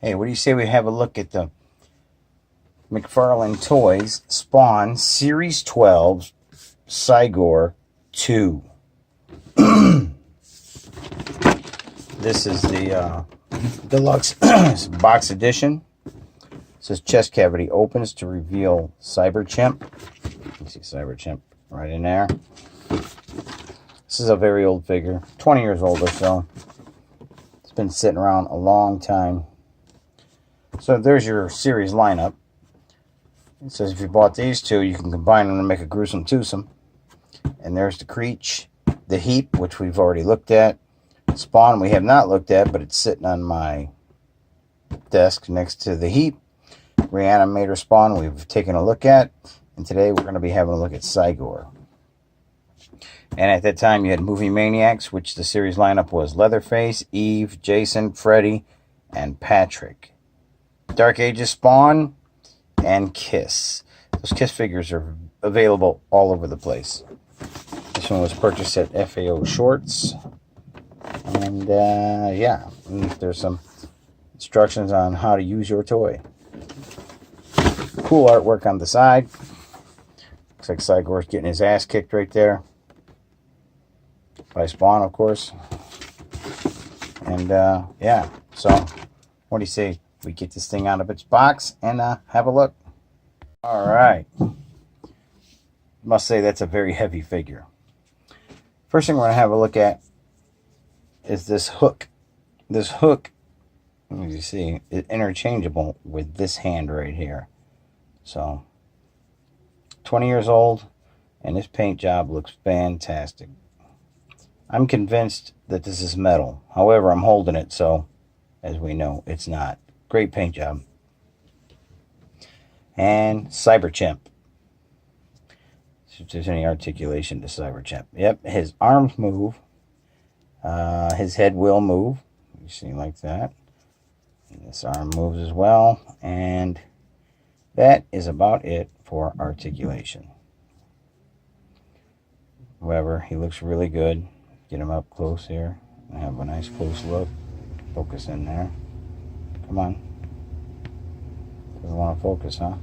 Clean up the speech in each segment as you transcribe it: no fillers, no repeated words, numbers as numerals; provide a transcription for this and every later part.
Hey, what do you say we have a look at the McFarlane Toys Spawn Series 12 Cy-Gor 2. This is the Deluxe box edition. It says chest cavity opens to reveal Cyberchimp. You see Cyberchimp right in there. This is a very old figure, 20 years old or so. It's been sitting around a long time. So there's your series lineup. It says if you bought these two, you can combine them to make a gruesome twosome. And there's the Creech, the Heap, which we've already looked at. Spawn we have not looked at, but it's sitting on my desk next to the Heap. Reanimator Spawn we've taken a look at. And today we're going to be having a look at Cy-Gor. And at that time you had Movie Maniacs, which the series lineup was Leatherface, Eve, Jason, Freddy, and Patrick. Dark Ages Spawn, and Kiss. Those Kiss figures are available all over the place. This one was purchased at FAO Shorts. And yeah, there's some instructions on how to use your toy. Cool artwork on the side. Looks like Cy-Gor's getting his ass kicked right there. By Spawn, of course. And yeah, so what do you say? We get this thing out of its box and have a look. All right. Must say that's a very heavy figure. First thing we're going to have a look at is this hook. This hook, as you see, is interchangeable with this hand right here. So, 20 years old, and this paint job looks fantastic. I'm convinced that this is metal. However, I'm holding it, so as we know, it's not. Great paint job. And Cyberchimp. If there's any articulation to Cyberchimp. Yep, his arms move. His head will move. You see like that. And this arm moves as well. And that is about it for articulation. However, he looks really good. Get him up close here. I have a nice close look. Focus in there. Come on. Doesn't want to focus, huh?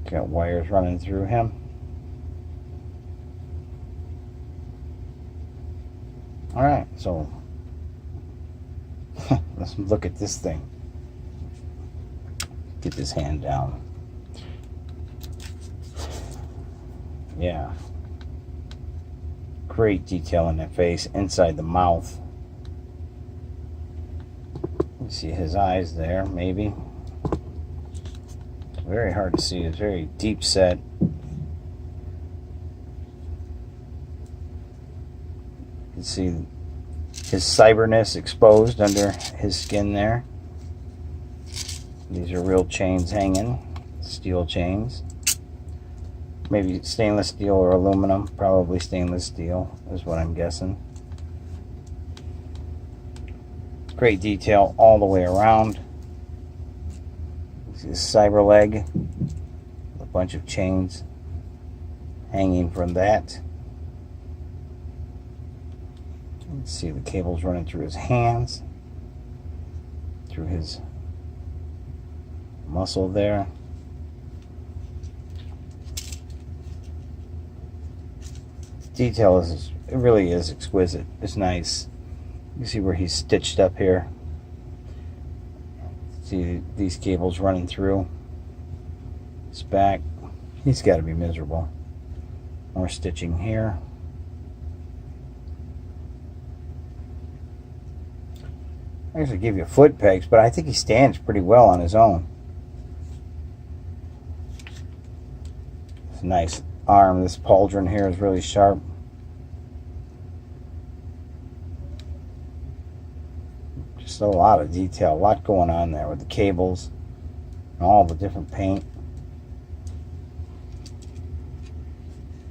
Got wires running through him. Alright, so let's look at this thing. Get this hand down. Yeah. Great detail in the face, inside the mouth. You see his eyes there, maybe. Very hard to see. It's very deep set. You can see his cyberness exposed under his skin there. These are real chains hanging, steel chains. Maybe stainless steel or aluminum. Probably stainless steel is what I'm guessing. Great detail all the way around. His cyber leg. A bunch of chains hanging from that. You can see the cables running through his hands. Through his muscle there. Detail is, it really is exquisite. It's nice. You see where he's stitched up here. See these cables running through his back. He's got to be miserable. More stitching here. I usually give you foot pegs, but I think he stands pretty well on his own. It's a nice arm. This pauldron here is really sharp. Just a lot of detail, a lot going on there with the cables and all the different paint.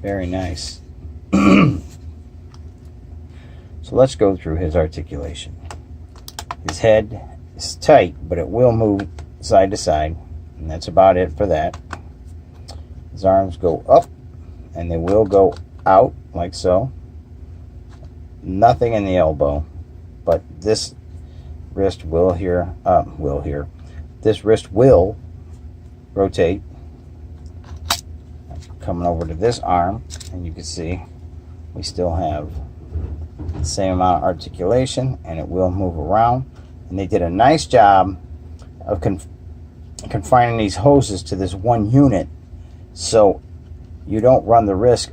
Very nice. So let's go through his articulation. His head is tight, but it will move side to side, and that's about it for that. His arms go up, and they will go out like so. Nothing in the elbow, but this wrist will this wrist will rotate. Coming over to this arm, and you can see we still have the same amount of articulation, and it will move around. And they did a nice job of confining these hoses to this one unit, so you don't run the risk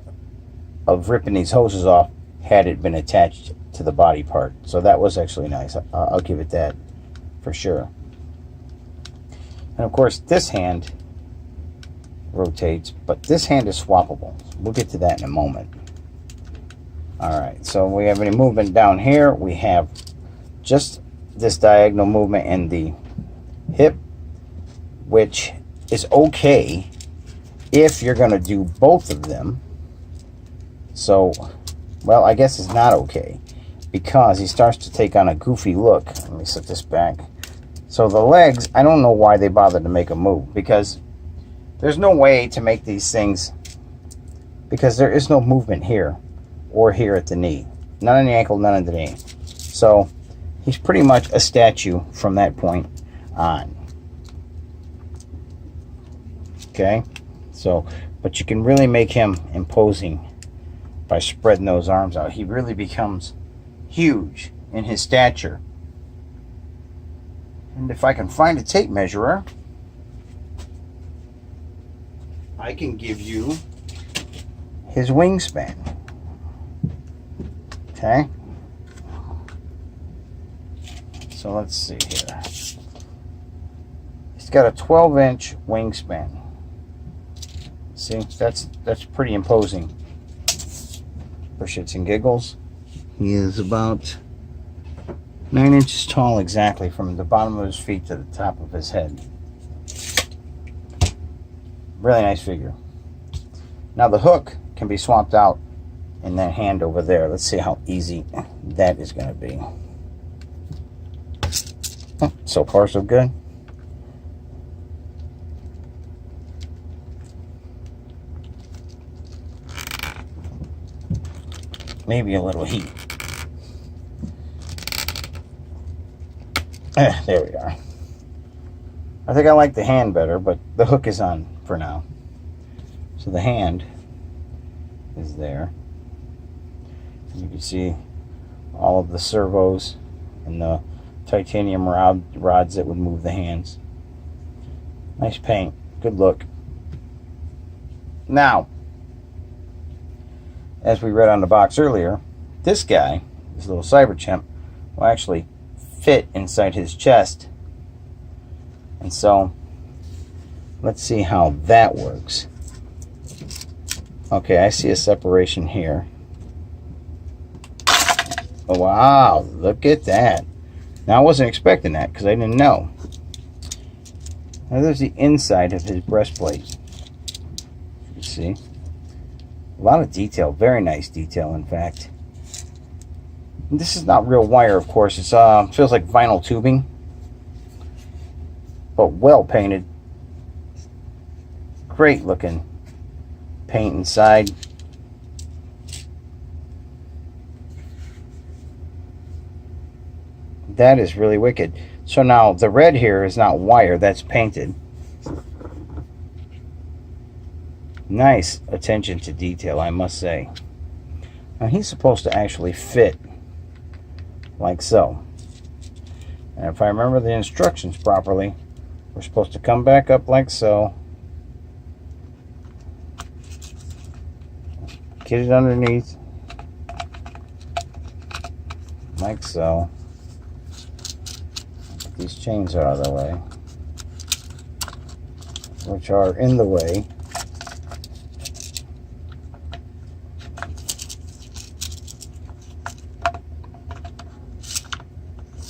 of ripping these hoses off had it been attached to the body part. So that was actually nice. I'll give it that for sure. And of course this hand rotates, but this hand is swappable. We'll get to that in a moment. Alright, so we have any movement down here. We have just this diagonal movement in the hip, which is okay if you're going to do both of them. So, well, I guess it's not okay, because he starts to take on a goofy look. Let me set this back. So the legs, I don't know why they bothered to make a move, because there's no way to make these things, because there is no movement here or here at the knee. None in the ankle, none in the knee. So he's pretty much a statue from that point on. Okay? So, but you can really make him imposing by spreading those arms out. He really becomes huge in his stature. And if I can find a tape measurer, I can give you his wingspan. Okay? So let's see here. He's got a 12-inch wingspan. See, that's pretty imposing. For shits and giggles, he is about 9 inches tall exactly, from the bottom of his feet to the top of his head. Really nice figure. Now the hook can be swapped out in that hand over there. Let's see how easy that is going to be. So far so good. Maybe a little heat. There we are. I think I like the hand better, but the hook is on for now. So the hand is there. You can see all of the servos and the titanium rods that would move the hands. Nice paint. Good look. Now, as we read on the box earlier, this guy, this little cyber chimp, will actually fit inside his chest. And so, let's see how that works. Okay, I see a separation here. Oh, wow, look at that. Now, I wasn't expecting that because I didn't know. Now, there's the inside of his breastplate. You see? A lot of detail, very nice detail, in fact. And this is not real wire, of course. It's feels like vinyl tubing, but well painted. Great looking paint inside. That is really wicked. So now the red here is not wire, that's painted. Nice attention to detail, I must say. Now he's supposed to actually fit like so. And if I remember the instructions properly, we're supposed to come back up like so. Get it underneath. Like so. Get these chains out of the way, which are in the way.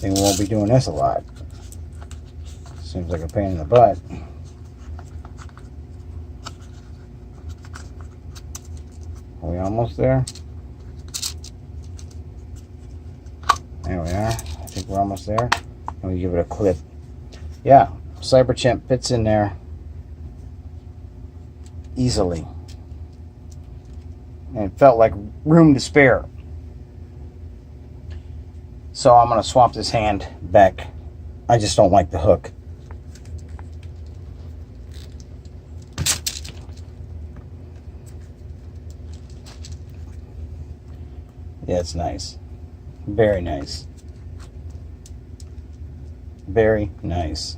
We won't be doing this a lot. Seems like a pain in the butt. Are we almost there? There we are. I think we're almost there. And we give it a clip. Yeah, Cyber Chimp fits in there easily. and it felt like room to spare. So I'm going to swap this hand back. I just don't like the hook. Yeah, it's nice. Very nice. Very nice.